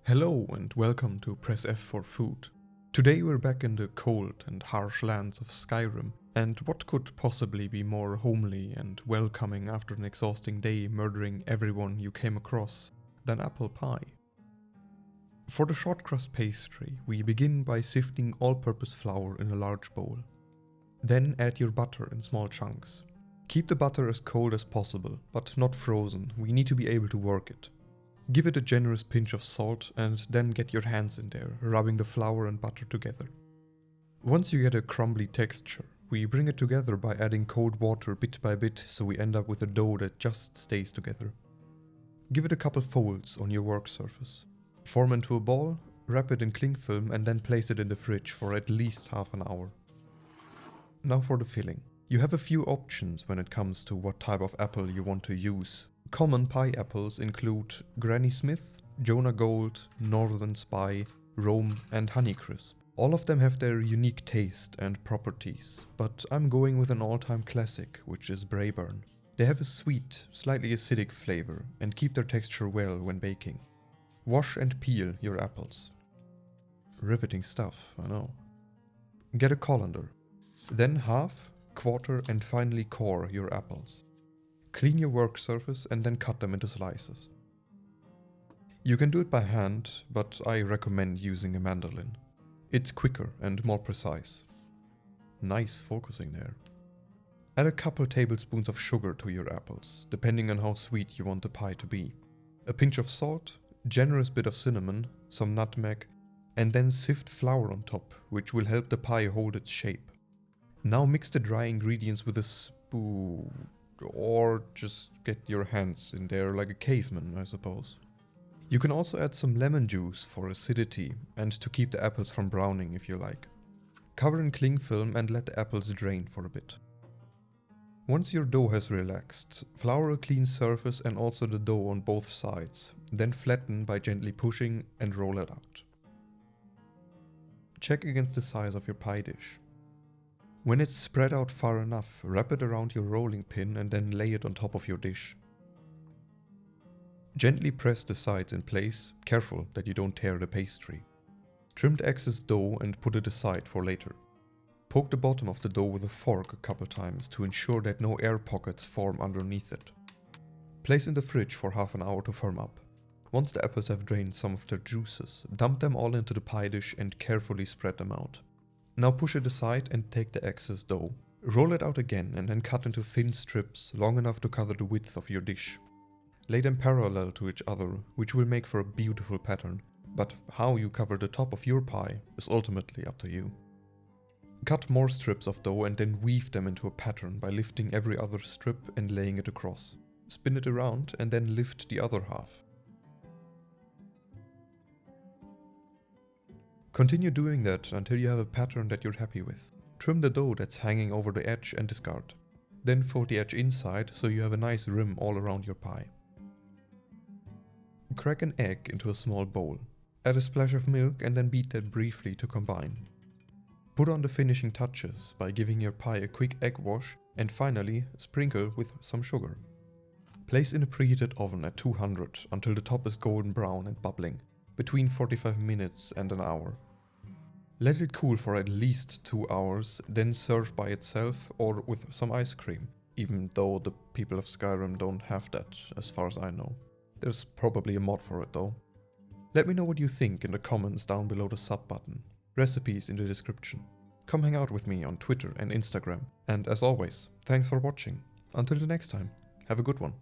Hello and welcome to Press F for Food. Today we're back in the cold and harsh lands of Skyrim, and what could possibly be more homely and welcoming after an exhausting day murdering everyone you came across than apple pie? For the short crust pastry, we begin by sifting all-purpose flour in a large bowl. Then add your butter in small chunks. Keep the butter as cold as possible, but not frozen. We need to be able to work it. Give it a generous pinch of salt and then get your hands in there, rubbing the flour and butter together. Once you get a crumbly texture, we bring it together by adding cold water bit by bit so we end up with a dough that just stays together. Give it a couple folds on your work surface. Form into a ball, wrap it in clingfilm and then place it in the fridge for at least half an hour. Now for the filling. You have a few options when it comes to what type of apple you want to use. Common pie apples include Granny Smith, Jonah Gold, Northern Spy, Rome and Honeycrisp. All of them have their unique taste and properties, but I'm going with an all-time classic, which is Braeburn. They have a sweet, slightly acidic flavor and keep their texture well when baking. Wash and peel your apples. Riveting stuff, I know. Get a colander. Then half, quarter and finally core your apples. Clean your work surface and then cut them into slices. You can do it by hand, but I recommend using a mandolin. It's quicker and more precise. Nice focusing there. Add a couple tablespoons of sugar to your apples, depending on how sweet you want the pie to be. A pinch of salt, generous bit of cinnamon, some nutmeg, and then sift flour on top, which will help the pie hold its shape. Now mix the dry ingredients with a spoon. Or just get your hands in there like a caveman, I suppose. You can also add some lemon juice for acidity and to keep the apples from browning if you like. Cover in cling film and let the apples drain for a bit. Once your dough has relaxed, flour a clean surface and also the dough on both sides, then flatten by gently pushing and roll it out. Check against the size of your pie dish. When it's spread out far enough, wrap it around your rolling pin and then lay it on top of your dish. Gently press the sides in place, careful that you don't tear the pastry. Trim the excess dough and put it aside for later. Poke the bottom of the dough with a fork a couple times to ensure that no air pockets form underneath it. Place in the fridge for half an hour to firm up. Once the apples have drained some of their juices, dump them all into the pie dish and carefully spread them out. Now push it aside and take the excess dough. Roll it out again and then cut into thin strips long enough to cover the width of your dish. Lay them parallel to each other, which will make for a beautiful pattern, but how you cover the top of your pie is ultimately up to you. Cut more strips of dough and then weave them into a pattern by lifting every other strip and laying it across. Spin it around and then lift the other half. Continue doing that until you have a pattern that you're happy with. Trim the dough that's hanging over the edge and discard. Then fold the edge inside so you have a nice rim all around your pie. Crack an egg into a small bowl. Add a splash of milk and then beat that briefly to combine. Put on the finishing touches by giving your pie a quick egg wash and finally sprinkle with some sugar. Place in a preheated oven at 200 until the top is golden brown and bubbling, between 45 minutes and an hour. Let it cool for at least 2 hours, then serve by itself or with some ice cream, even though the people of Skyrim don't have that, as far as I know. There's probably a mod for it though. Let me know what you think in the comments down below the sub button. Recipes in the description. Come hang out with me on Twitter and Instagram. And as always, thanks for watching. Until the next time, have a good one.